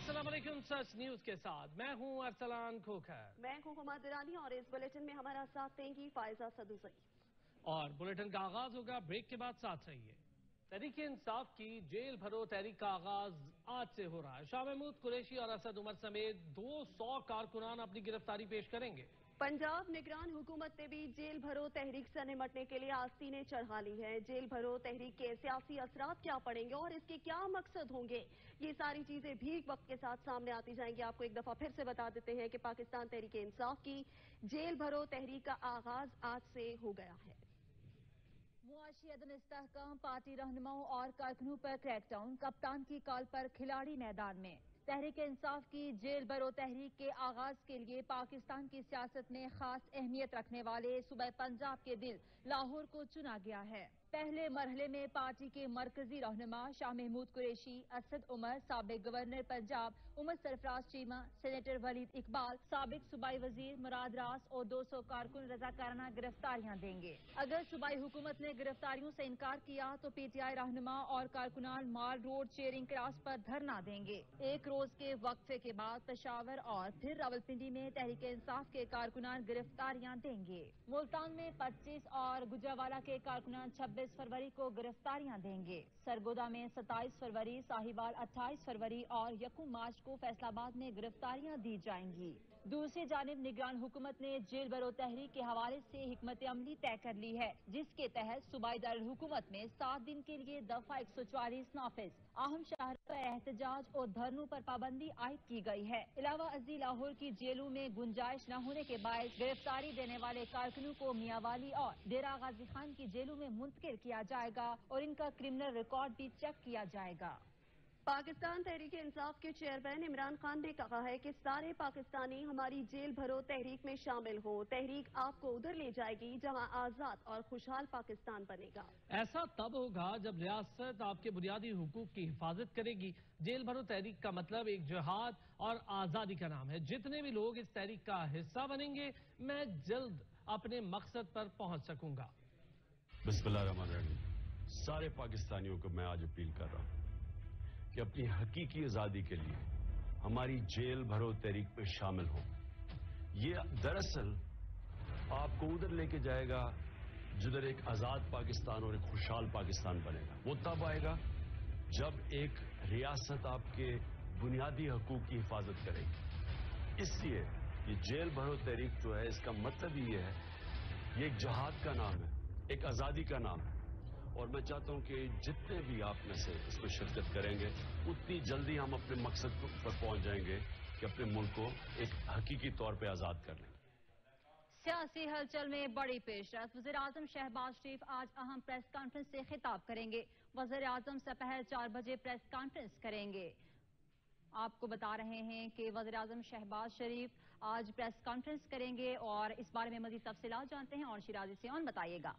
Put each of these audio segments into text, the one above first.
अस्सलाम वालेकुम। सच न्यूज के साथ मैं हूं अरसलान खोखर। मैं हूं हुमा दुरानी और इस बुलेटिन में हमारा साथ देंगी फायजा सदुसई। और बुलेटिन का आगाज होगा ब्रेक के बाद। साथ रहिए। तहरीक-ए-इंसाफ की जेल भरो तहरीक का आगाज आज से हो रहा है। शाह महमूद कुरैशी और असद उमर समेत 200 कारकुनान अपनी गिरफ्तारी पेश करेंगे। पंजाब निगरान हुकूमत ने भी जेल भरो तहरीक से निमटने के लिए आस्तीनें चढ़ा ली है। जेल भरो तहरीक के सियासी असरात क्या पड़ेंगे और इसके क्या मकसद होंगे, ये सारी चीजें भी वक्त के साथ सामने आती जाएंगी। आपको एक दफा फिर से बता देते हैं कि पाकिस्तान तहरीक-ए-इंसाफ की जेल भरो तहरीक का आगाज आज से हो गया है। मुआशी अदम इस्तेहकाम, पार्टी रहनुमाओं और कारकुनों पर क्रैकडाउन, कप्तान की कॉल पर खिलाड़ी मैदान में। तहरीक-ए-इंसाफ की जेल भरो तहरीक के आगाज के लिए पाकिस्तान की सियासत में खास अहमियत रखने वाले सूबे पंजाब के दिल लाहौर को चुना गया है। पहले मरहले में पार्टी के मरकजी रहनुमा शाह महमूद कुरैशी, असद उमर, साबिक गवर्नर पंजाब उमर सरफराज चीमा, सेनेटर वलीद इकबाल, साबिक सूबाई वजीर मुराद रास और 200 कारकुन रजाकाराना गिरफ्तारियां देंगे। अगर सूबाई हुकूमत ने गिरफ्तारियों से इनकार किया तो पीटीआई रहनुमा और कारकुनान माल रोड चेयरिंग क्रास पर धरना देंगे। एक रोज के वक्फे के बाद पेशावर और फिर रावलपिंडी में तहरीक-ए-इंसाफ के कारकुनान गिरफ्तारियां देंगे। मुल्तान में 25 और गुजरावाला के कारकुनान 26 फरवरी को गिरफ्तारियां देंगे। सरगोदा में 27 फरवरी, साहिवाल 28 फरवरी और 1 मार्च को फैसलाबाद में गिरफ्तारियां दी जाएंगी। दूसरी जानिब निगरान हुकूमत ने जेल भरो तहरीक के हवाले से हिकमत अमली तय कर ली है, जिसके तहत सूबाई दारुल हुकूमत में 7 दिन के लिए दफा 144 नाफिज, अहम शहर पर एहतजाज और धरनों पर पाबंदी आयद की गई है। अलावा अजी लाहौर की जेलों में गुंजाइश न होने के बायस गिरफ्तारी देने वाले कारकुनों को मियांवाली और डेरा गाजी खान की जेलों में मुंतकिल किया जाएगा और इनका क्रिमिनल रिकॉर्ड भी चेक किया जाएगा। पाकिस्तान तहरीक-ए-इंसाफ के चेयरमैन इमरान खान ने कहा है कि सारे पाकिस्तानी हमारी जेल भरो तहरीक में शामिल हो। तहरीक आपको उधर ले जाएगी जहां आजाद और खुशहाल पाकिस्तान बनेगा। ऐसा तब होगा जब रियासत आपके बुनियादी हुकूक की हिफाजत करेगी। जेल भरो तहरीक का मतलब एक जिहाद और आजादी का नाम है। जितने भी लोग इस तहरीक का हिस्सा बनेंगे, मैं जल्द अपने मकसद पर पहुंच सकूंगा। बिस्मिल्लाहिर्रहमानिर्रहीम। सारे पाकिस्तानियों को मैं आज अपील कर रहा हूं कि अपनी हकीकी आजादी के लिए हमारी जेल भरो तहरीक पे शामिल हो। ये दरअसल आपको उधर लेके जाएगा जिधर एक आजाद पाकिस्तान और एक खुशहाल पाकिस्तान बनेगा। वो तब आएगा जब एक रियासत आपके बुनियादी हकूक की हिफाजत करेगी। इसलिए ये जेल भरो तहरीक जो है, इसका मतलब ही ये है, ये एक जहाद का नाम है, एक आजादी का नाम है। और मैं चाहता हूं कि जितने भी आप में से इसमें शिरकत करेंगे, उतनी जल्दी हम अपने मकसद पर पहुंच जाएंगे कि अपने मुल्क को एक हकीकी तौर पे आजाद कर लें। सियासी हलचल में बड़ी पेशरफ। वज़ीर-ए-आज़म शहबाज शरीफ आज अहम प्रेस कॉन्फ्रेंस से खिताब करेंगे। वज़ीर-ए-आज़म दोपहर 4 बजे प्रेस कॉन्फ्रेंस करेंगे। आपको बता रहे हैं कि वज़ीर-ए-आज़म शहबाज शरीफ आज प्रेस कॉन्फ्रेंस करेंगे और इस बारे में मज़ीद तफसीलात जानते हैं। और शिराजी सियान बताइएगा।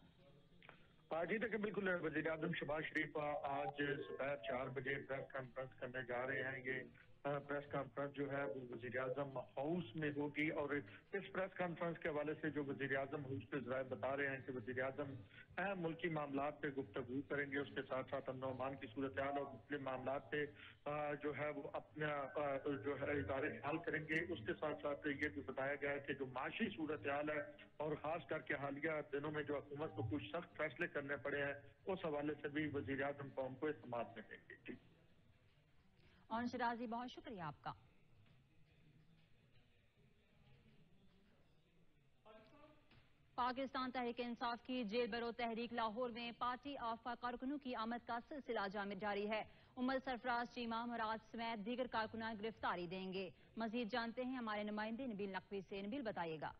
जी तक बिल्कुल। वज़ीर-ए-आज़म शहबाज शरीफ आज दोपहर 4 बजे प्रेस कॉन्फ्रेंस करने जा रहे हैं। ये प्रेस कॉन्फ्रेंस जो है वो वज़ीर-ए-आज़म हाउस में होगी और इस प्रेस कॉन्फ्रेंस के हवाले से जो वज़ीर-ए-आज़म हाउस के ज़राए बता रहे हैं कि वज़ीर-ए-आज़म अहम मुल्की मामलात पे गुफ्तगू करेंगे। उसके साथ साथ अमन-ओ-अमान की सूरत हाल और मुख्तलिफ मामलात पे जो है वो अपना जो है इज़हार ख्याल करेंगे। उसके साथ साथ ये भी बताया गया है कि जो माशी सूरत हाल है और खास करके हालिया दिनों में जो हुकूमत को कुछ सख्त फैसले करने पड़े हैं, उस हवाले से भी वज़ीर-ए-आज़म कौम को इत्मीनान में देंगे। और शिराजी, बहुत शुक्रिया आपका। पाकिस्तान तहरीक-ए-इंसाफ की जेल भरो तहरीक लाहौर में पार्टी आफा कारकुनों की आमद का सिलसिला जारी है। उमर सरफराज चीमा, मुराद समेत दीगर कारकुनान गिरफ्तारी देंगे। मजीद जानते हैं हमारे नुमाइंदे नबील नकवी से। नबील बताइएगा।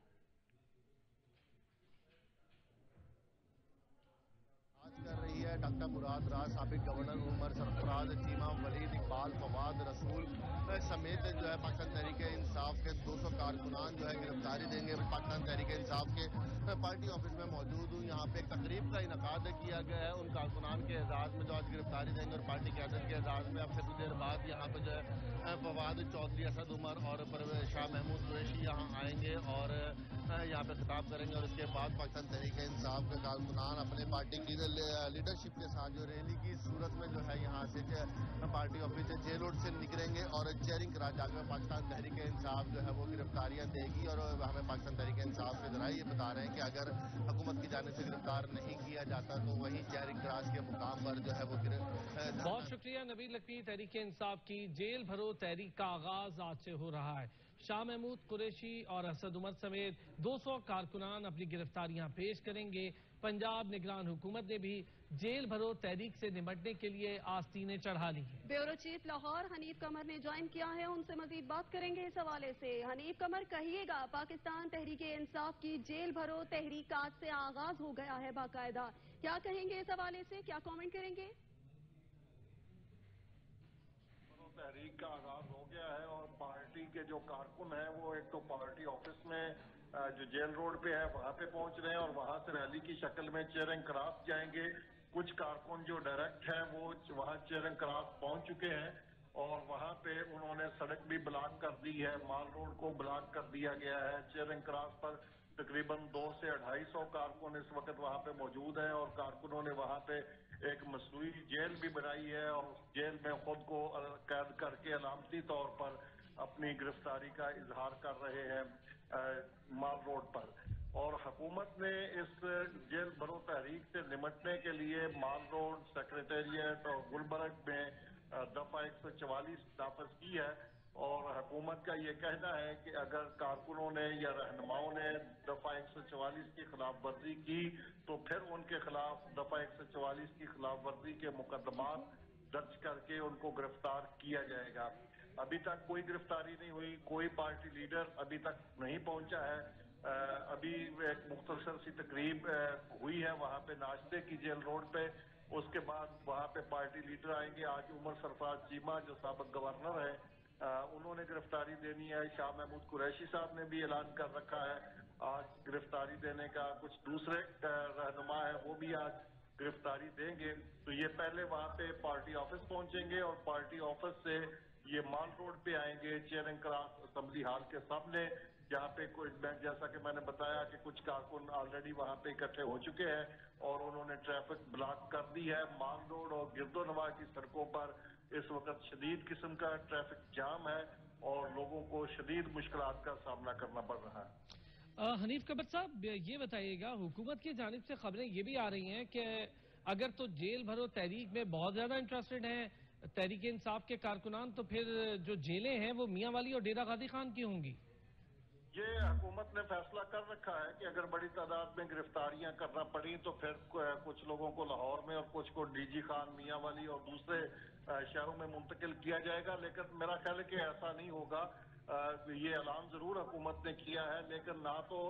आज कर रही है डॉक्टर मुराद राज, साबिक गवर्नर उमर सरफराज चीमा, वलीद इकबाल, फवाद रसूल समेत जो है पाकिस्तान तहरीक-ए-इंसाफ के 200 कारकुनान जो है गिरफ्तारी देंगे। पाकिस्तान तहरीक-ए-इंसाफ के पार्टी ऑफिस में मौजूद हूँ। यहाँ पे एक तकरीब का इनकाद किया गया है उन कारकुनान के एजाज में जो आज गिरफ्तारी देंगे और पार्टी क्यादत के एजाज में। अब से कुछ देर बाद यहाँ पे जो है फवाद चौधरी, असद उमर और शाह महमूद कुरैशी यहाँ आएंगे और यहाँ पे खिताब करेंगे। और इसके बाद पाकिस्तान तहरीक-ए-इंसाफ के कारकुनान अपने पार्टी की लीडरशिप के साथ जो रैली की सूरत में जो है यहाँ से पार्टी ऑफिस से जेल रोड से निकलेंगे और चेयरिंग करा जाकर पाकिस्तान तहरीक इंसाफ जो है वो गिरफ्तारियां देगी और हमें पाकिस्तान तहरीक इंसाफ के जराये ये बता रहे हैं कि अगर हुकूमत की जानिब से गिरफ्तार नहीं किया जाता तो वहीं चेयरिंग क्रास के मुकाम पर जो है वो बहुत शुक्रिया नबील लखवी। तहरीक इंसाफ की जेल भरो तहरीक का आगाज आज से हो रहा है। शाह महमूद कुरैशी और असद उमर समेत 200 कारकुनान अपनी गिरफ्तारियां पेश करेंगे। पंजाब निगरान हुकूमत ने भी जेल भरो तहरीक से निपटने के लिए आस्तीनें चढ़ा ली हैं। ब्यूरो चीफ लाहौर हनीफ कमर ने ज्वाइन किया है, उनसे मजीद बात करेंगे इस हवाले से। हनीफ कमर, कहिएगा, पाकिस्तान तहरीक इंसाफ की जेल भरो तहरीक आज से आगाज हो गया है बाकायदा, क्या कहेंगे इस हवाले से, क्या कमेंट करेंगे? तहरीक का आगाज हो गया है और पार्टी के जो कारकुन हैं वो एक तो पार्टी ऑफिस में जो जेल रोड पे है वहां पे पहुंच रहे हैं और वहां से रैली की शक्ल में चेयरिंग क्रास जाएंगे। कुछ कारकुन जो डायरेक्ट हैं वो वहां चेयरिंग क्रास पहुंच चुके हैं और वहां पे उन्होंने सड़क भी ब्लॉक कर दी है, माल रोड को ब्लॉक कर दिया गया है। चेयरिंग क्रास पर तकरीबन 200 से 250 कारकुन इस वक्त वहां पे मौजूद हैं और कारकुनों ने वहां पे एक मसनूई जेल भी बनाई है और जेल में खुद को कैद करके अलामती तौर पर अपनी गिरफ्तारी का इजहार कर रहे हैं माल रोड पर। और हुकूमत ने इस जेल भरो तहरीक से निपटने के लिए माल रोड, सेक्रेटेरिएट और गुलबर्ग में दफा 144 नाफज की है और हुकूमत का ये कहना है कि अगर कारकुनों ने या रहनुमाओं ने दफा 144 की खिलाफ वर्जी की तो फिर उनके खिलाफ दफा 144 की खिलाफ वर्जी के मुकदमात दर्ज करके उनको गिरफ्तार किया जाएगा। अभी तक कोई गिरफ्तारी नहीं हुई, कोई पार्टी लीडर अभी तक नहीं पहुंचा है। अभी एक मुख्तसर सी तकरीब हुई है वहां पे नाश्ते की जेल रोड पे, उसके बाद वहां पे पार्टी लीडर आएंगे। आज उमर सरफराज चीमा जो साबिक गवर्नर है उन्होंने गिरफ्तारी देनी है। शाह महमूद कुरैशी साहब ने भी ऐलान कर रखा है आज गिरफ्तारी देने का। कुछ दूसरे रहनुमा है वो भी आज गिरफ्तारी देंगे। तो ये पहले वहां पे पार्टी ऑफिस पहुंचेंगे और पार्टी ऑफिस से ये माल रोड पे आएंगे चेयरिंग क्रास असेंबली हॉल के सामने, जहाँ पे जैसा कि मैंने बताया कि कुछ कारकुन ऑलरेडी वहां पे इकट्ठे हो चुके हैं और उन्होंने ट्रैफिक ब्लॉक कर दी है। माल रोड और गिरदोनवा की सड़कों पर इस वक्त शदीद किस्म का ट्रैफिक जाम है और लोगों को शदीद मुश्किलात का सामना करना पड़ रहा है। हनीफ कमर साहब, ये बताइएगा, हुकूमत की जानिब से खबरें ये भी आ रही हैं कि अगर तो जेल भरो तहरीक में बहुत ज्यादा इंटरेस्टेड हैं तहरीक इंसाफ के कारकुनान, तो फिर जो जेलें हैं वो मियां वाली और डेरा गाजी खान की होंगी। ये हुकूमत ने फैसला कर रखा है कि अगर बड़ी तादाद में गिरफ्तारियां करना पड़ी तो फिर कुछ लोगों को लाहौर में और कुछ को डीजी खान, मियां वाली और दूसरे शहरों में मुंतकिल किया जाएगा। लेकिन मेरा ख्याल है कि ऐसा नहीं होगा। ये ऐलान जरूर हुकूमत ने किया है लेकिन ना तो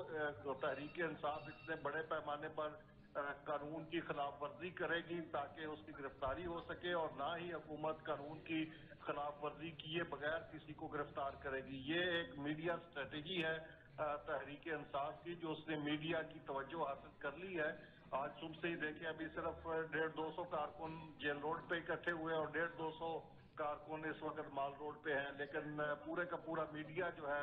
तहरीक इंसाफ इतने बड़े पैमाने पर कानून की खिलाफ वर्जी करेगी ताकि उसकी गिरफ्तारी हो सके और ना ही हुकूमत कानून की खिलाफ वर्जी किए बगैर किसी को गिरफ्तार करेगी। ये एक मीडिया स्ट्रेटेजी है तहरीक इंसाफ की जो उसने मीडिया की तवज्जो हासिल कर ली है। आज सुबह से ही देखे अभी सिर्फ 150-200 कारकुन जेल रोड पे इकट्ठे हुए और 150-200 कारकुन इस वक्त माल रोड पे हैं, लेकिन पूरे का पूरा मीडिया जो है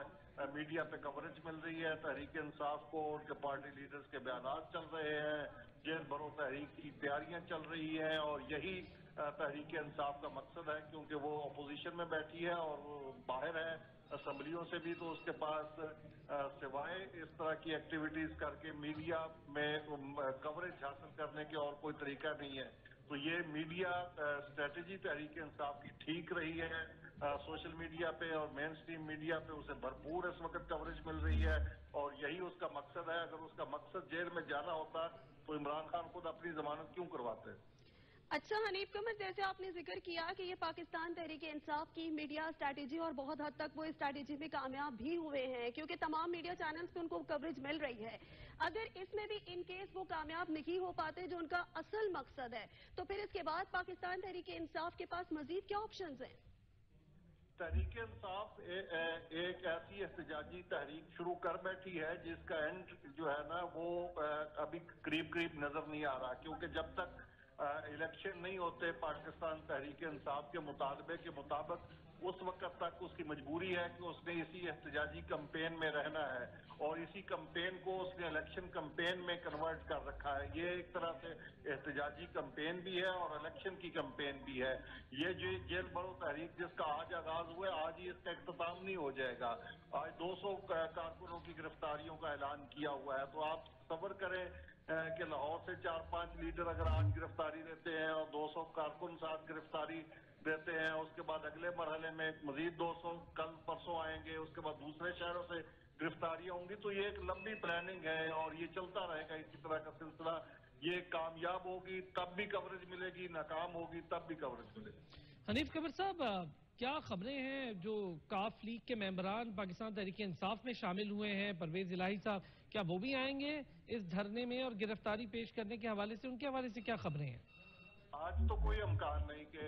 मीडिया पे कवरेज मिल रही है तहरीक इंसाफ को, उनके पार्टी लीडर्स के बयानात चल रहे हैं, जेल भरो तहरीक की तैयारियां चल रही हैं और यही तहरीक इंसाफ का मकसद है क्योंकि वो अपोजिशन में बैठी है और वो बाहर है असम्बलियों से भी, तो उसके पास सिवाय इस तरह की एक्टिविटीज करके मीडिया में कवरेज हासिल करने के और कोई तरीका नहीं है। तो ये मीडिया स्ट्रेटेजी तहरीक इंसाफ की ठीक रही है। सोशल मीडिया पे और मेन स्ट्रीम मीडिया पे उसे भरपूर इस वक्त कवरेज मिल रही है और यही उसका मकसद है। अगर उसका मकसद जेल में जाना होता तो इमरान खान खुद अपनी जमानत क्यों करवाते? अच्छा हनीफ कमर, जैसे आपने जिक्र किया कि ये पाकिस्तान तहरीक इंसाफ की मीडिया स्ट्रैटेजी और बहुत हद तक वो इस स्ट्रैटेजी में कामयाब भी हुए हैं क्योंकि तमाम मीडिया चैनल्स पे उनको कवरेज मिल रही है। अगर इसमें भी इन केस वो कामयाब नहीं हो पाते जो उनका असल मकसद है तो फिर इसके बाद पाकिस्तान तहरीक इंसाफ के पास मजीद क्या ऑप्शंस हैं? तहरीक इंसाफ एक ऐसी एहतजाजी तहरीक शुरू कर बैठी है जिसका एंड जो है ना वो अभी करीब करीब नजर नहीं आ रहा क्योंकि जब तक इलेक्शन नहीं होते पाकिस्तान तहरीक इंसाफ के मुतालबे के मुताबिक, उस वक्त तक उसकी मजबूरी है कि उसने इसी एहतजाजी कैंपेन में रहना है और इसी कैंपेन को उसने इलेक्शन कैंपेन में कन्वर्ट कर रखा है। ये एक तरह से एहतजाजी कैंपेन भी है और इलेक्शन की कैंपेन भी है। ये जो जेल भरो तहरीक जिसका आज आगाज हुआ है, आज ही इसका इख्तिताम नहीं हो जाएगा। आज 200 कारकुनों की गिरफ्तारियों का ऐलान किया हुआ है, तो आप सब्र करें कि लाहौर से 4-5 लीडर अगर आज गिरफ्तारी देते हैं और 200 कारकुन साथ गिरफ्तारी देते हैं, उसके बाद अगले मरहले में मजीद 200 कल परसों आएंगे, उसके बाद दूसरे शहरों से गिरफ्तारियां होंगी। तो ये एक लंबी प्लानिंग है और ये चलता रहेगा इसी तरह का सिलसिला। ये कामयाब होगी तब भी कवरेज मिलेगी, नाकाम होगी तब भी कवरेज मिलेगी। हनीफ कमर साहब, क्या खबरें हैं जो काफ लीग के मेंबरान पाकिस्तान तहरीक इंसाफ में शामिल हुए हैं, परवेज इलाही साहब, क्या वो भी आएंगे इस धरने में और गिरफ्तारी पेश करने के हवाले से, उनके हवाले से क्या खबरें हैं? आज तो कोई इम्कान नहीं कि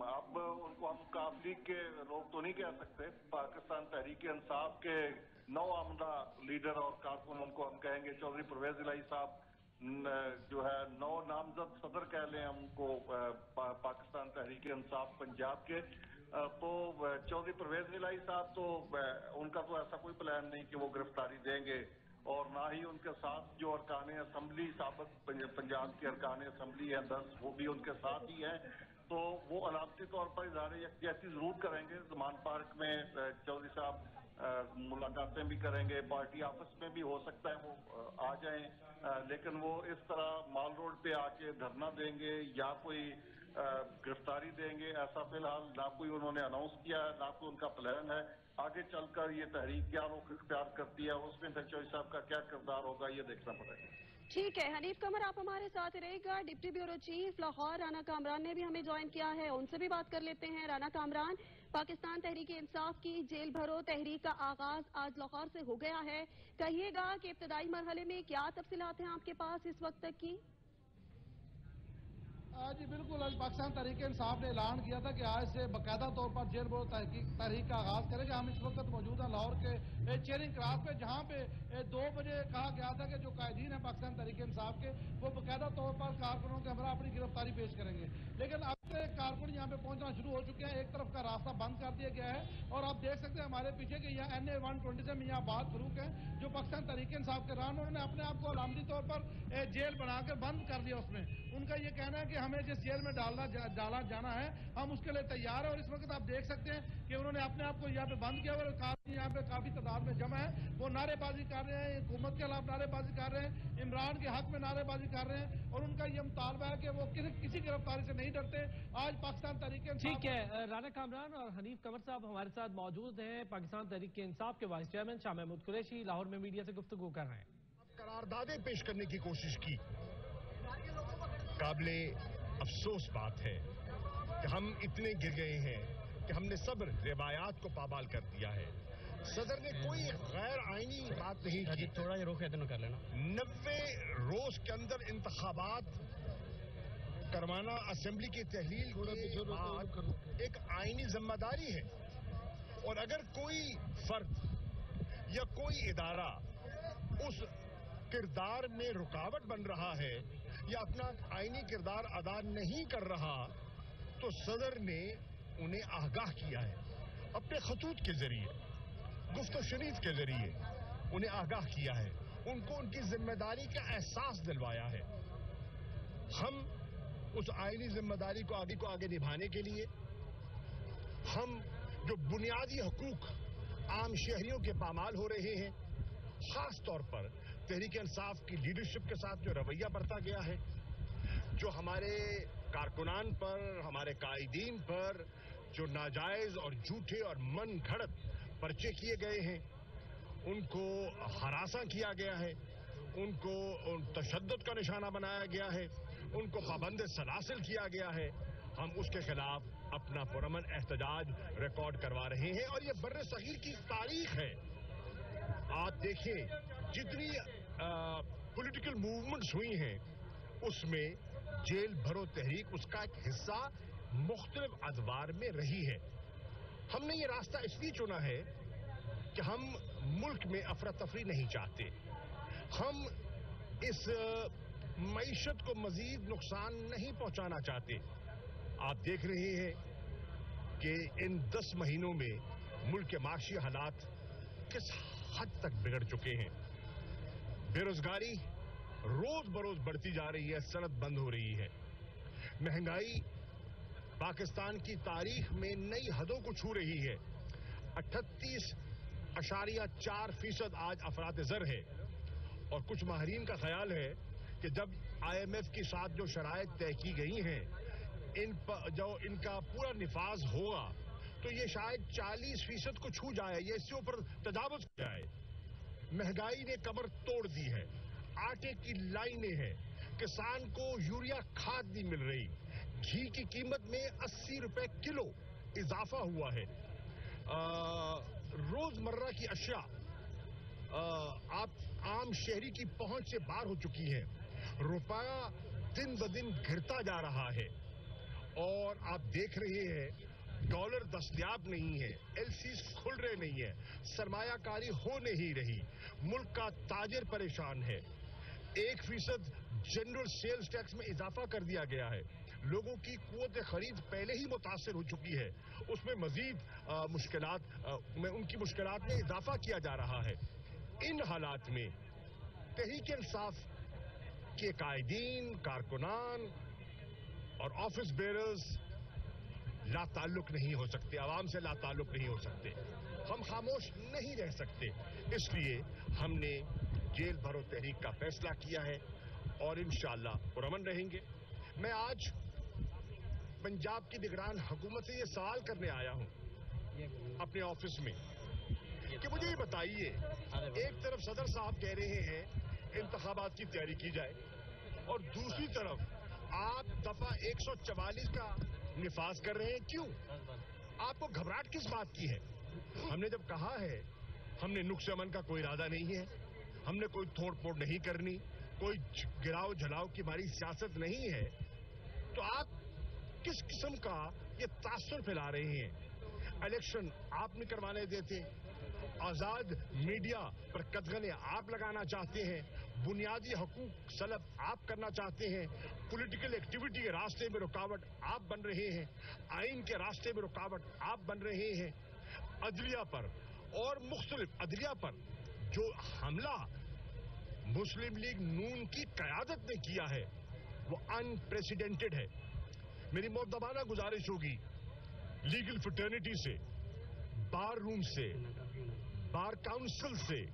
अब उनको हम काफ लीग के लोग तो नहीं कह सकते। पाकिस्तान तहरीक इंसाफ के नौ आमदा लीडर और कारकुन उनको हम कहेंगे। चौधरी परवेज इलाही साहब जो है नौ नामजद सदर कह लें हमको पाकिस्तान तहरीक इंसाफ पंजाब के, तो चौधरी परवेज इलाही साहब तो उनका तो ऐसा कोई प्लान नहीं कि वो गिरफ्तारी देंगे और ना ही उनके साथ जो अरकान असम्बली साबित पंजाब के अरकान असम्बली हैं 10, वो भी उनके साथ ही हैं। तो वो अलामती तौर पर इज़हार यकजहती जरूर करेंगे। ज़मान पार्क में चौधरी साहब मुलाकातें भी करेंगे, पार्टी ऑफिस में भी हो सकता है वो आ जाएं, लेकिन वो इस तरह माल रोड पे आके धरना देंगे या कोई गिरफ्तारी देंगे, ऐसा फिलहाल ना कोई उन्होंने अनाउंस किया है, ना कोई उनका प्लान है। आगे चलकर ये तहरीक क्या रुख इख्तियार करती है, उसमें फिर चौधरी साहब का क्या किरदार होगा, ये देखना पड़ेगा। ठीक है हनीफ कमर, आप हमारे साथ रहेगा। Deputy bureau chief Lahore Rana Kamran ने भी हमें ज्वाइन किया है, उनसे भी बात कर लेते हैं। राना कामरान, पाकिस्तान तहरीक इंसाफ की जेल भरो तहरीक का आगाज आज लाहौर से हो गया है, कहिएगा कि इब्तदाई मरहले में क्या तफसीलात हैं आपके पास इस वक्त तक की? जी बिल्कुल, आज पाकिस्तान तहरीक इंसाफ ने ऐलान किया था कि आज से बाकायदा तौर पर जेल भरो तहरीक का आगाज करेंगे। हम इस वक्त मौजूद हैं लाहौर के चेयरिंग क्रॉस पे, जहां पे 2 बजे कहा गया था कि जो कायदीन है पाकिस्तान तहरीक इंसाफ के, वो बाकायदा तौर पर कारकुनों के हमरा अपनी गिरफ्तारी पेश करेंगे। लेकिन अब से कारकुन यहाँ पे पहुंचना शुरू हो चुके हैं, एक तरफ का रास्ता बंद कर दिया गया है और आप देख सकते हैं हमारे पीछे कि यहाँ NA 120 से मियां अब्बास फरूक हैं, जो पाकिस्तान तहरीक इंसाफ के रहनुमा, उन्होंने अपने आप को अलामती तौर पर जेल बनाकर बंद कर दिया। उसमें उनका ये कहना है कि हमें जिस जेल में डाला जाना है हम उसके लिए तैयार है। और इस वक्त आप देख सकते हैं कि उन्होंने अपने आप को यहाँ पे बंद किया और यहाँ पे काफी तादाद में जमा है, वो नारेबाजी कर रहे हैं, हुकूमत के खिलाफ नारेबाजी कर रहे हैं, इमरान के हक में नारेबाजी कर रहे हैं और उनका ये मुतालबा है कि वो किसी गिरफ्तारी से नहीं डरते। आज पाकिस्तान तहरीक इंसाफ। ठीक है, राना कामरान और हनीफ कमर साहब हमारे साथ मौजूद हैं। पाकिस्तान तहरीक इंसाफ के वाइस चेयरमैन शाह महमूद कुरैशी लाहौर में मीडिया से गुफ्तगू कर रहे हैं। करारदादें पेश करने की कोशिश की। काबिले अफसोस बात है कि हम इतने गिर गए हैं कि हमने सब रिवायात को पामाल कर दिया है। सदर ने कोई गैर आईनी बात नहीं की। थोड़ा ये रोक कर लेना। 90 रोज के अंदर इंतखाबात करवाना असेंबली की तहलील के बाद एक आईनी जिम्मेदारी है और अगर कोई फर्द या कोई इदारा उस किरदार में रुकावट बन रहा है या अपना आईनी किरदार अदा नहीं कर रहा, तो सदर ने उन्हें आगाह किया है, अपने खतूत के जरिए, गुफ्तो शरीफ के जरिए उन्हें आगाह किया है, उनको उनकी जिम्मेदारी का एहसास दिलवाया है। हम उस आईनी जिम्मेदारी को आगे निभाने के लिए हम जो बुनियादी हकूक आम शहरियों के पामाल हो रहे हैं, खास तौर पर तहरीक इंसाफ की लीडरशिप के साथ जो रवैया बरता गया है, जो हमारे कारकुनान पर, हमारे कायदीन पर जो नाजायज और झूठे और मन घड़त पर्चे किए गए हैं, उनको हरासा किया गया है, उनको तशद्दुद का निशाना बनाया गया है, उनको पाबंद सलासिल किया गया है, हम उसके खिलाफ अपना पुरअमन एहतजाज रिकॉर्ड करवा रहे हैं। और ये बर्रे सगीर की तारीख है। आप देखिए जितनी पॉलिटिकल मूवमेंट्स हुई हैं उसमें जेल भरो तहरीक उसका एक हिस्सा मुख्तलिफ अदवार में रही है। हमने ये रास्ता इसलिए चुना है कि हम मुल्क में अफरा तफरी नहीं चाहते। हम इस मईशत को मजीद नुकसान नहीं पहुंचाना चाहते। आप देख रहे हैं कि इन 10 महीनों में मुल्क के माशी हालात किस हद तक बिगड़ चुके हैं। बेरोजगारी रोज बरोज बढ़ती जा रही है, सनत बंद हो रही है। महंगाई पाकिस्तान की तारीख में नई हदों को छू रही है। 38.4% आज अफरात ज़र है और कुछ माहिरीन का ख्याल है कि जब IMF के साथ जो शराइत तय की गई हैं, जो इनका पूरा निफाज होगा तो ये शायद 40% को छू जाए, ये इससे ऊपर तजावुज हो जाए। महंगाई ने कमर तोड़ दी है, आटे की लाइनें हैं, किसान को यूरिया खाद नहीं मिल रही, घी की कीमत में 80 रुपए किलो इजाफा हुआ है। रोजमर्रा की अशिया आप आम शहरी की पहुंच से बाहर हो चुकी है। रुपया दिन ब दिन गिरता जा रहा है और आप देख रहे हैं डॉलर दस्तयाब नहीं है, LCs खुल रहे नहीं है, सरमायाकारी हो नहीं रही, मुल्क का ताजिर परेशान है। 1% जनरल सेल्स टैक्स में इजाफा कर दिया गया है। लोगों की कुव्वत खरीद पहले ही मुतासर हो चुकी है, उसमें मजीद उनकी मुश्किलात में इजाफा किया जा रहा है। इन हालात में तहरीक इंसाफ के कायदीन, कारकुनान और ऑफिस बेरर्स लाताल्लुक नहीं हो सकते, आवाम से लाताल्लुक नहीं हो सकते। हम खामोश नहीं रह सकते, इसलिए हमने जेल भरो तहरीक का फैसला किया है और इंशाअल्लाह पुरअमन रहेंगे। मैं आज पंजाब की निगरान हुकूमत से ये सवाल करने आया हूं अपने ऑफिस में कि मुझे ये बताइए, एक तरफ सदर साहब कह रहे हैं इंतखाबात की तैयारी की जाए और दूसरी तरफ आप दफा 144 का निफाज कर रहे हैं। क्यों? आपको घबराहट किस बात की है? हमने जब कहा है हमने नुक्स अमन का कोई इरादा नहीं है, हमने कोई तोड़ फोड़ नहीं करनी, कोई गिराव झलाव की हमारी सियासत नहीं है, तो आप किस किस्म का ये तासुर फैला रहे हैं? इलेक्शन आप नहीं करवाने देते, आजाद मीडिया पर कदगने आप लगाना चाहते हैं, बुनियादी हकूक सलब आप करना चाहते हैं, पॉलिटिकल एक्टिविटी के रास्ते में रुकावट आप बन रहे हैं, आइन के रास्ते में रुकावट आप बन रहे हैं। अदलिया पर और मुख्तलिफ अदलिया पर जो हमला मुस्लिम लीग नून की क़यादत ने किया है वो अनप्रेसिडेंटेड है। मेरी मुद्दबाना गुजारिश होगी लीगल फ्रेटर्निटी से, बार रूम से, बार काउंसिल से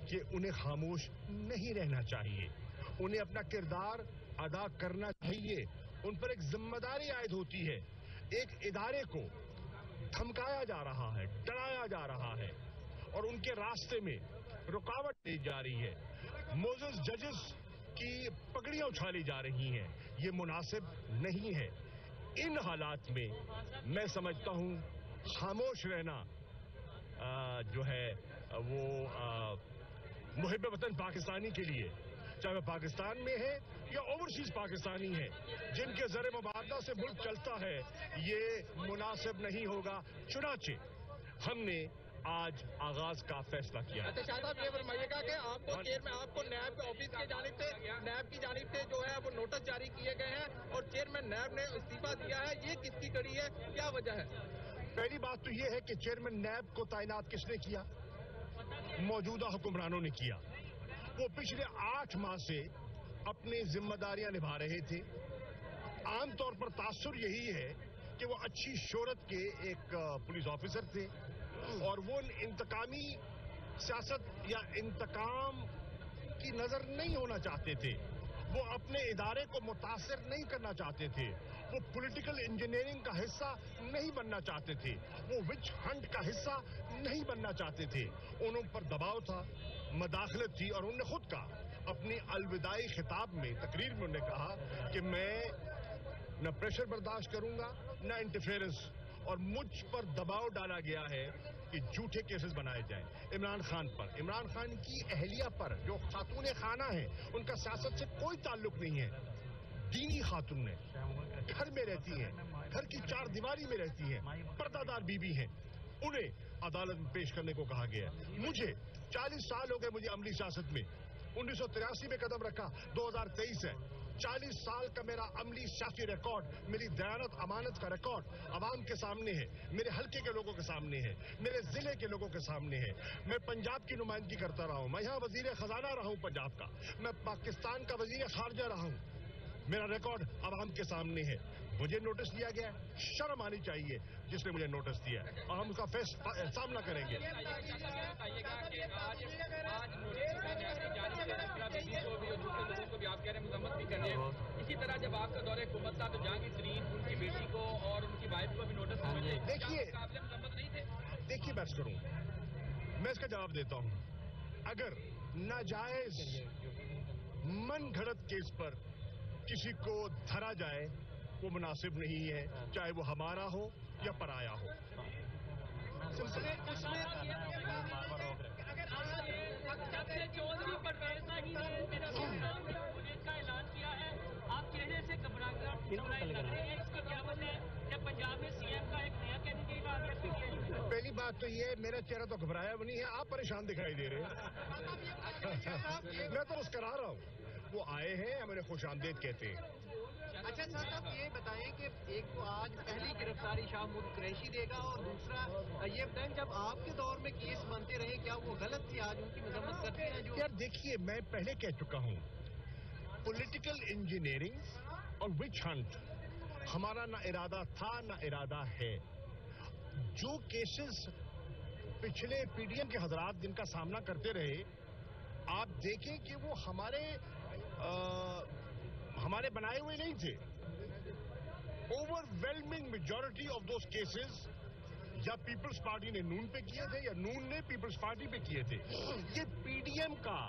कि उन्हें खामोश नहीं रहना चाहिए, उन्हें अपना किरदार अदा करना चाहिए। उन पर एक जिम्मेदारी आयद होती है। एक इदारे को धमकाया जा रहा है, डराया जा रहा है और उनके रास्ते में रुकावट दी जा रही है। मोजेस जजेस की पगड़ियां उछाली जा रही हैं, ये मुनासिब नहीं है। इन हालात में मैं समझता हूं खामोश रहना जो है वो मुहिब वतन पाकिस्तानी के लिए, चाहे वह पाकिस्तान में है या ओवरसीज पाकिस्तानी है, जिनके जरिए मुबादला से मुल्क चलता है, ये मुनासिब नहीं होगा। चुनाचे हमने आज आगाज का फैसला किया। अच्छा शाह साहब, ये फरमाइएगा कि आपको नैब के ऑफिस की जानिब से, नैब की जानिब से जो है वो नोटिस जारी किए गए हैं और चेयरमैन नैब ने इस्तीफा दिया है, ये किसकी कड़ी है, क्या वजह है? पहली बात तो ये है कि चेयरमैन नैब को तैनात किसने किया? मौजूदा हुक्मरानों ने किया। वो पिछले 8 माह से अपनी जिम्मेदारियां निभा रहे थे। आमतौर पर तासुर यही है कि वो अच्छी शोहरत के एक पुलिस ऑफिसर थे और वो इंतकामी सियासत या इंतकाम की नजर नहीं होना चाहते थे। वो अपने इदारे को मुतासिर नहीं करना चाहते थे, वो पॉलिटिकल इंजीनियरिंग का हिस्सा नहीं बनना चाहते थे, वो विच हंट का हिस्सा नहीं बनना चाहते थे। उन पर दबाव था, मदाखलत थी और उन्होंने खुद कहा अपनी अलविदाई खिताब में, तकरीर में उन्होंने कहा कि मैं न प्रेशर बर्दाश्त करूंगा न इंटरफेरेंस, और मुझ पर दबाव डाला गया है कि झूठे केसेस बनाए जाएं इमरान खान पर, इमरान खान की अहलिया पर जो खातून खाना है, उनका सियासत से कोई ताल्लुक नहीं है, दीनी खातून है, घर में रहती हैं, घर की 4 दीवारी में रहती हैं, पर्दादार बीबी हैं, उन्हें अदालत में पेश करने को कहा गया है। मुझे 40 साल हो गए मुझे अमली सियासत में, 1983 में कदम रखा, 2023 है। 40 साल का मेरा अमली सियासी रिकॉर्ड, मेरी दयानत अमानत का रिकॉर्ड आवाम के सामने है, मेरे हल्के के लोगों के सामने है, मेरे जिले के लोगों के सामने है। मैं पंजाब की नुमाइंदगी करता रहा हूं, मैं यहाँ वजीर खजाना रहा हूं पंजाब का, मैं पाकिस्तान का वजीर खारजा रहा हूं। मेरा रिकॉर्ड आवाम के सामने है। मुझे नोटिस दिया गया, शर्म आनी चाहिए जिसने मुझे नोटिस दिया, और हम उसका सामना करेंगे। इसी तरह जब आपका दौरे हुकूमत था तो जहांगीर तरीन उनकी बेटी को और उनकी वाइफ को भी नोटिस हुए थे। देखिए बहस करूं, मैं इसका जवाब देता हूं। अगर नाजायज मन घड़त केस पर किसी को धरा जाए वो मुनासिब नहीं है, चाहे वो हमारा हो या पराया हो। पहली बात तो ये, मेरा चेहरा तो घबराया भी नहीं है, आप परेशान दिखाई दे रहे हैं। मैं तो मुस्करा रहा हूँ। वो आए हैं, हमें खुशामदीद कहते हैं। अच्छा साहब, आप ये बताएं कि एक तो आज पहली गिरफ्तारी शाह महमूद कुरैशी देगा, और दूसरा ये बताएं जब आपके दौर में केस बनते रहे क्या वो गलत थी, आज उनकी मजम्मत करते हैं जो? यार देखिए, मैं पहले कह चुका हूँ, पॉलिटिकल इंजीनियरिंग और विच हंट हमारा ना इरादा था ना इरादा है। जो केसेस पिछले पीडीएम के हजरात जिनका सामना करते रहे, आप देखें कि वो हमारे बनाए हुए नहीं थे। Overwhelming majority of those cases या पीपल्स पार्टी ने नून पे किए थे या नून ने पीपल्स पार्टी पे किए थे। ये पीडीएम का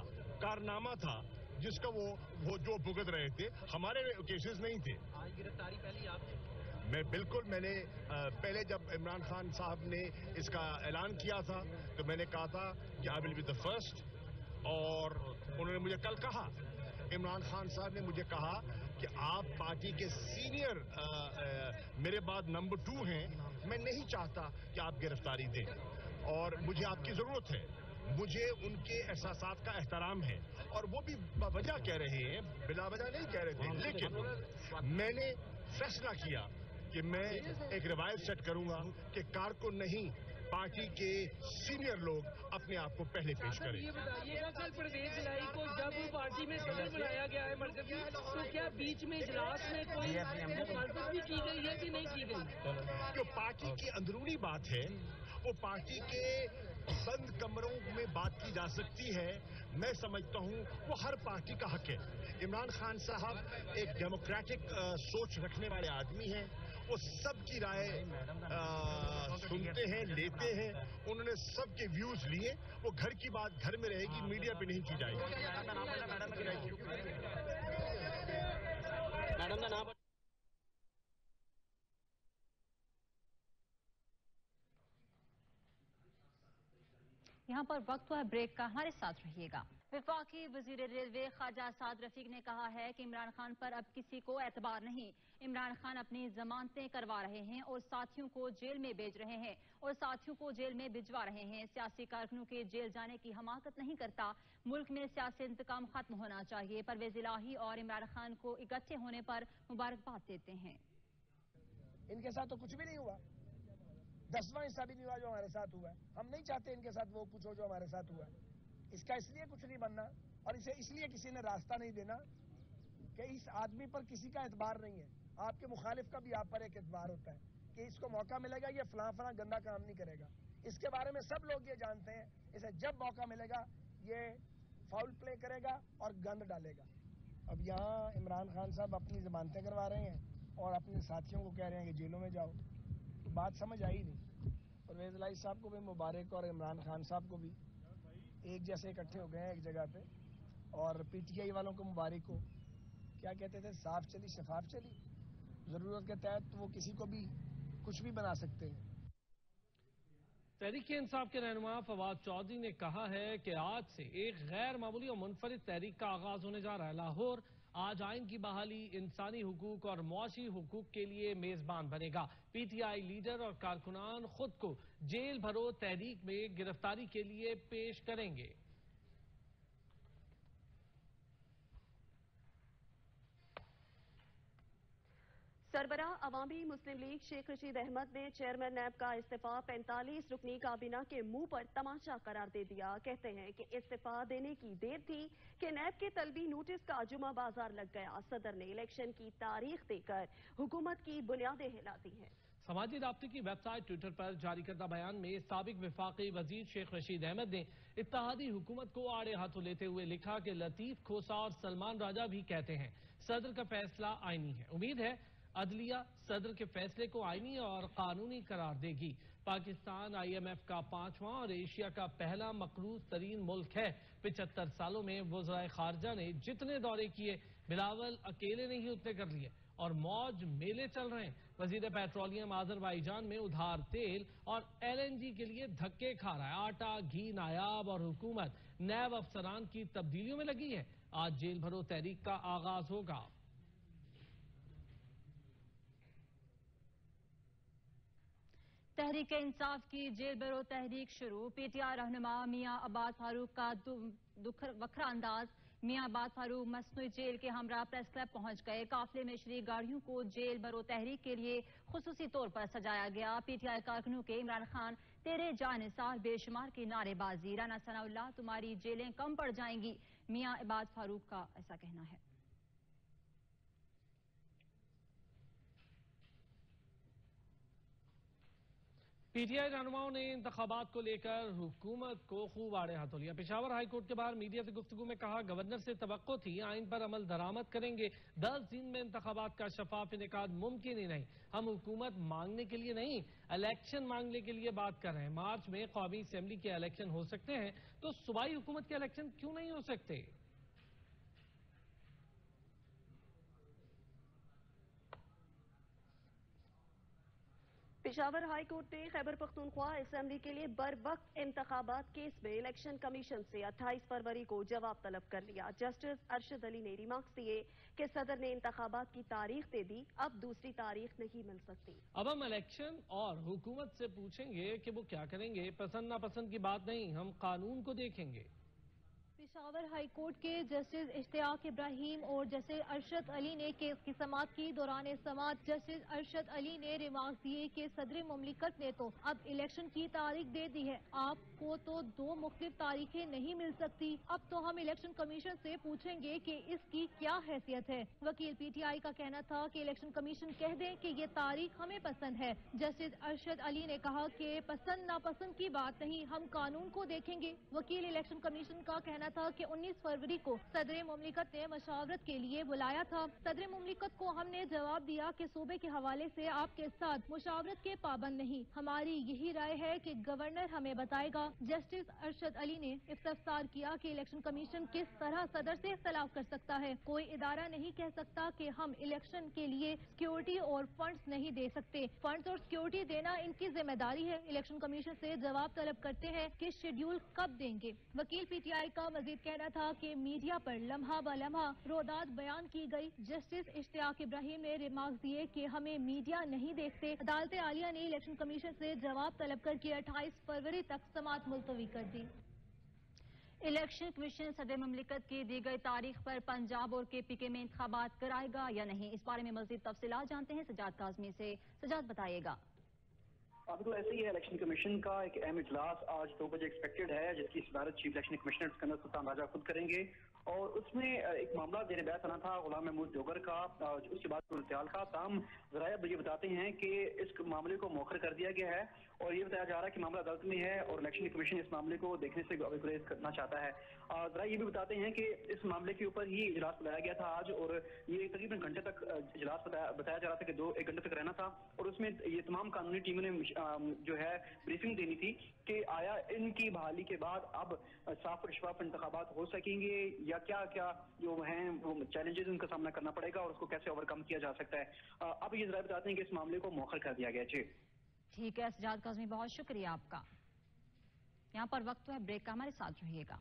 कारनामा था जिसका वो जो भुगत रहे थे, हमारे केसेस नहीं थे। आज गिरफ्तारी पहली आपने? मैंने पहले जब इमरान खान साहब ने इसका ऐलान किया था तो मैंने कहा था कि I will be the first, और उन्होंने मुझे कल कहा, इमरान खान साहब ने मुझे कहा कि आप पार्टी के सीनियर मेरे बाद नंबर 2 हैं, मैं नहीं चाहता कि आप गिरफ्तारी दें और मुझे आपकी जरूरत है। मुझे उनके एहसासात का एहतराम है, और वो भी वजह कह रहे हैं, बिला वजह नहीं कह रहे थे। लेकिन मैंने फैसला किया कि मैं एक रिवायत सेट करूंगा कि कारकुन नहीं, पार्टी के सीनियर लोग अपने आप को पहले पेश करें। ये बताइएगा, कल परवेज इलाही को जब पार्टी में सदर बनाया गया है मरकजी, तो क्या बीच में इजलास में कोई मुखालफत भी की गई है कि नहीं की गई? जो पार्टी की अंदरूनी बात है वो पार्टी के बंद कमरों में बात की जा सकती है। मैं समझता हूं वो हर पार्टी का हक है। इमरान खान साहब एक डेमोक्रेटिक सोच रखने वाले आदमी हैं, वो सबकी राय सुनते हैं, लेते हैं। उन्होंने सबके व्यूज लिए, वो घर की बात घर में रहेगी, मीडिया पे नहीं की जाएगी। मैडम का नाम? यहाँ पर वक्त हुआ है ब्रेक का, हमारे साथ रहिएगा। वफाकी वजीर रेलवे ख्वाजा साद रफीक ने कहा है कि इमरान खान पर अब किसी को एतबार नहीं। इमरान खान अपनी जमानतें करवा रहे हैं और साथियों को जेल में भेज रहे हैं और साथियों को जेल में भिजवा रहे हैं। सियासी कारकुनों के जेल जाने की हमाकत नहीं करता। मुल्क में सियासी इंतकाम खत्म होना चाहिए। परवेज इलाही और इमरान खान को इकट्ठे होने पर मुबारकबाद देते हैं। इनके साथ तो कुछ भी नहीं हुआ, 10वां हिस्सा भी नहीं हुआ जो हमारे साथ हुआ है। हम नहीं चाहते इनके साथ वो कुछ हो जो हमारे साथ हुआ है। इसका इसलिए कुछ नहीं बनना, और इसे इसलिए किसी ने रास्ता नहीं देना कि इस आदमी पर किसी का एतबार नहीं है। आपके मुखालिफ का भी आप पर एक एतबार होता है कि इसको मौका मिलेगा, ये फलां फलां गंदा काम नहीं करेगा। इसके बारे में सब लोग ये जानते हैं, इसे जब मौका मिलेगा ये फाउल प्ले करेगा और गंद डालेगा। अब यहाँ इमरान खान साहब अपनी जमानतें करवा रहे हैं और अपने साथियों को कह रहे हैं कि जेलों में जाओ, तो बात समझ आई नहीं। परवेज इलाही साहब को भी मुबारक और इमरान खान साहब को भी, एक जैसे इकट्ठे हो गए हैं एक जगह पे। और पीटीआई वालों को मुबारक हो। क्या कहते थे, साफ चली शफाफ चली। जरूरत के तहत वो किसी को भी कुछ भी बना सकते हैं। तहरीक इंसाफ के रहनुमा फवाद चौधरी ने कहा है कि आज से एक गैर मामूली और मुनफरिद तहरीक का आगाज होने जा रहा है। लाहौर आज आइन की बहाली, इंसानी हुकूक और मुआशी हुकूक के लिए मेजबान बनेगा। पीटीआई लीडर और कारकुनान खुद को जेल भरो तहरीक में गिरफ्तारी के लिए पेश करेंगे। सरबराह अवामी मुस्लिम लीग शेख रशीद अहमद ने चेयरमैन नैब का इस्तीफा 45 रुकनी काबीना के मुंह पर तमाचा करार दे दिया। कहते हैं कि इस्तीफा देने की देर थी कि नैब के तलबी नोटिस का जुमा बाजार लग गया। सदर ने इलेक्शन की तारीख देकर हुकूमत की बुनियादें हिला दी हैं। समाजी राब्ते की वेबसाइट ट्विटर पर जारी करदा बयान में साबिक वफाकी वजीर शेख रशीद अहमद ने इत्तेहादी हुकूमत को आड़े हाथों लेते हुए लिखा कि लतीफ खोसा और सलमान राजा भी कहते हैं सदर का फैसला आईनी है। उम्मीद है अदलिया सदर के फैसले को आईनी और कानूनी करार देगी। पाकिस्तान IMF का 5वां और एशिया का पहला मकरूज तरीन मुल्क है। 75 सालों में वज़राए खारजा ने जितने दौरे किए बिलावल अकेले ने ही उतने कर लिए और मौज मेले चल रहे हैं। वजीर पेट्रोलियम आजरबाईजान में उधार तेल और LNG के लिए धक्के खा रहा है। आटा घी नायाब और हुकूमत नैब अफसरान की तब्दीलियों में लगी है। आज जेल भरो तहरीक का आगाज होगा। तहरीक इंसाफ की जेल भरो तहरीक शुरू। PTI रहनुमा मियां अब्बास फारूक का वखरा अंदाज। मियां अब्बास फारूक मसनूई जेल के हमरा प्रेस क्लब पहुंच गए। काफिले में शरीक गाड़ियों को जेल भरो तहरीक के लिए खुसूसी तौर पर सजाया गया। PTI कारकुनों के इमरान खान तेरे जानिसार बेशुमार की नारेबाजी। राना सनाउल्लाह तुम्हारी जेलें कम पड़ जाएंगी, मियां अब्बास फारूक का ऐसा कहना है। PTI रहनुमाओं ने इंतखाबात को लेकर हुकूमत को खूब आड़े हाथों लिया। पेशावर हाई कोर्ट के बाहर मीडिया से गुफ्तगू में कहा गवर्नर से तवक्को थी आइन पर अमल दरामद करेंगे। 10 दिन में इंतखाबात का शफाफ इनेकाद मुमकिन ही नहीं। हम हुकूमत मांगने के लिए नहीं इलेक्शन मांगने के लिए बात कर रहे हैं। मार्च में कौमी असेंबली के इलेक्शन हो सकते हैं तो सूबाई हुकूमत के इलेक्शन क्यों नहीं हो सकते। पेशावर हाई कोर्ट ने खैबर पख्तूनख्वा असेंबली के लिए बर वक्त इंतखाबात केस में इलेक्शन कमीशन से 28 फरवरी को जवाब तलब कर लिया। जस्टिस अरशद अली ने रिमार्क्स दिए कि सदर ने इंतखाबात की तारीख दे दी, अब दूसरी तारीख नहीं मिल सकती। अब हम इलेक्शन और हुकूमत से पूछेंगे कि वो क्या करेंगे। पसंद नापसंद की बात नहीं, हम कानून को देखेंगे। पेशावर हाई कोर्ट के जस्टिस इश्तियाक इब्राहिम और जस्टिस अरशद अली ने केस की समाअत की। दौरान समाअत जस्टिस अरशद अली ने रिमार्क्स दिए कि सदर मुमलिकत ने तो अब इलेक्शन की तारीख दे दी है, आपको तो 2 मुख्तलिफ तारीखें नहीं मिल सकती। अब तो हम इलेक्शन कमीशन से पूछेंगे कि इसकी क्या हैसियत है। वकील PTI का कहना था कि इलेक्शन कमीशन कह दें कि ये तारीख हमें पसंद है। जस्टिस अरशद अली ने कहा कि पसंद नापसंद की बात नहीं, हम कानून को देखेंगे। वकील इलेक्शन कमीशन का कहना था कि 19 फरवरी को सदर मुमलिकत ने मशावरत के लिए बुलाया था। सदर मुमलिकत को हमने जवाब दिया कि सूबे के हवाले से आपके साथ मुशावरत के पाबंद नहीं, हमारी यही राय है कि गवर्नर हमें बताएगा। जस्टिस अरशद अली ने इफ्तिसार किया कि इलेक्शन कमीशन किस तरह सदर से इख्तलाफ कर सकता है। कोई इदारा नहीं कह सकता कि हम इलेक्शन के लिए सिक्योरिटी और फंड्स नहीं दे सकते। फंड्स और सिक्योरिटी देना इनकी जिम्मेदारी है। इलेक्शन कमीशन से जवाब तलब करते हैं कि शेड्यूल कब देंगे। वकील PTI का मजीद कहना था कि मीडिया पर लम्हा ब लम्हा रोदात बयान की गई। जस्टिस इश्तियाक इब्राहिम ने रिमार्क्स दिए कि हमें मीडिया नहीं देखते। अदालत आलिया ने इलेक्शन कमीशन से जवाब तलब करके 28 फरवरी तक समाअत मुलतवी कर दी। इलेक्शन कमीशन सदर मुमलिकत की दी गई तारीख पर पंजाब और KPK में इंतखाबात कराएगा या नहीं, इस बारे में मजीद तफसीलात जानते हैं सजाद काज़मी से। सजाद बताइएगा। बिल्कुल ऐसे ही है, इलेक्शन कमीशन का एक अहम इजलास आज 2 बजे एक्सपेक्टेड है जिसकी सदारत chief election commissioner Sikandar Sultan Raja खुद करेंगे और उसमें एक मामला जेर बहस आना था गुलाम महमूद जोगर का, उसके बाद सूरत-ए-हाल का। ताम ज़राए ये बताते हैं कि इस मामले को मौखर कर दिया गया है और ये बताया जा रहा है कि मामला अदालत में है और इलेक्शन कमीशन इस मामले को देखने से गुरेज करना चाहता है। ज़राए ये भी बताते हैं कि इस मामले के ऊपर ही इजलास बुलाया गया था आज और ये तकरीबन घंटे तक इजलास बताया जा रहा था कि 1 घंटे तक रहना था और उसमें ये तमाम कानूनी टीमों ने जो है ब्रीफिंग देनी थी कि आया इनकी बहाली के बाद अब साफ और शफाफ इंतखाबात हो सकेंगे या क्या क्या जो हैं वो चैलेंजेस उनका सामना करना पड़ेगा और उसको कैसे ओवरकम किया जा सकता है। अब ये ज़रा बताते हैं कि इस मामले को मौखर कर दिया गया। जी ठीक है सजाद काज़मी, बहुत शुक्रिया आपका। यहाँ पर वक्त तो है ब्रेक का, हमारे साथ रहिएगा।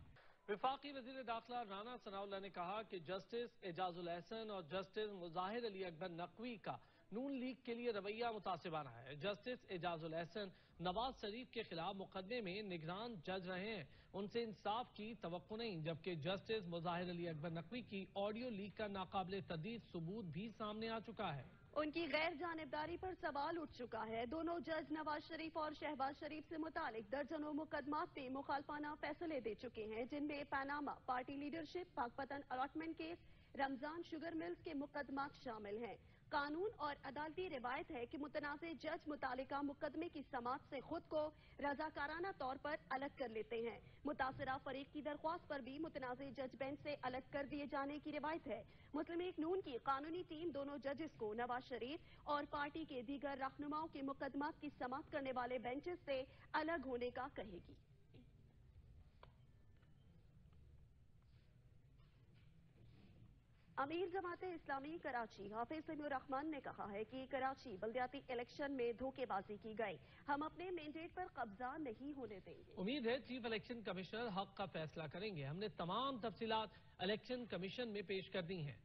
वफाकी वजीर दाखिला राना सनाउल्लाह ने कहा कि जस्टिस एजाजुल एहसन और जस्टिस मुजाहिर अली अकबर नकवी का नून लीग के लिए रवैया मुतासिबाना है। जस्टिस एजाजुल एहसन नवाज शरीफ के खिलाफ मुकदमे में निगरान जज रहे हैं, उनसे इंसाफ की तवक्को नहीं, जबकि जस्टिस मुजाहिर अली अकबर नकवी की ऑडियो लीक का नाकाबिले तर्दीद सबूत भी सामने आ चुका है। उनकी गैर जानिबदारी पर सवाल उठ चुका है। दोनों जज नवाज शरीफ और शहबाज शरीफ से मुतालिक दर्जनों मुकदमात में मुखालफाना फैसले दे चुके हैं, जिनमें Panama, party leadership, Pakpattan allotment case, Ramzan sugar mills के मुकदमात शामिल हैं। कानून और अदालती रिवायत है कि मुतनाज़े जज मुतालिका मुकदमे की समाअत से खुद को रजाकाराना तौर पर अलग कर लेते हैं। मुतासरा फरीक की दरख्वास्त पर भी मुतनाज़े जज बेंच से अलग कर दिए जाने की रिवायत है। मुस्लिम लीग नून की कानूनी टीम दोनों जजेस को नवाज शरीफ और पार्टी के दीगर रहनुमाओं के मुकदमात की समाअत करने वाले बेंचेस से अलग होने का कहेगी। अमीर जमाते इस्लामी कराची हाफिज समीउर रहमान ने कहा है कि कराची बल्दियाती इलेक्शन में धोखेबाजी की गई। हम अपने मैंडेट पर कब्जा नहीं होने देंगे। उम्मीद है चीफ इलेक्शन कमिश्नर हक का फैसला करेंगे। हमने तमाम तफसीलात इलेक्शन कमीशन में पेश कर दी हैं।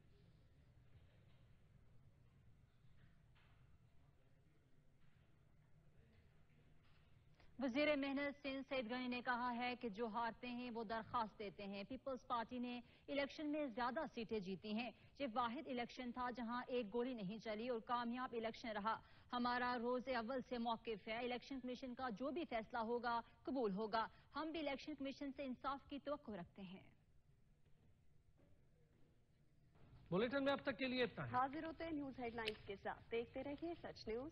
वज़ीर मेहनत सिंध सईद गनी ने कहा है कि जो हारते हैं वो दरखास्त देते हैं। पीपल्स पार्टी ने इलेक्शन में ज्यादा सीटें जीती हैं। ये वाहिद इलेक्शन था जहां एक गोली नहीं चली और कामयाब इलेक्शन रहा। हमारा रोज अव्वल से मौकिफ है। इलेक्शन कमीशन का जो भी फैसला होगा कबूल होगा। हम भी इलेक्शन कमीशन से इंसाफ की तवक्को रखते हैं। बुलेटिन में अब तक के लिए इतना ही। हाजिर होते हैं न्यूज हेडलाइंस के साथ। देखते रहिए सच न्यूज।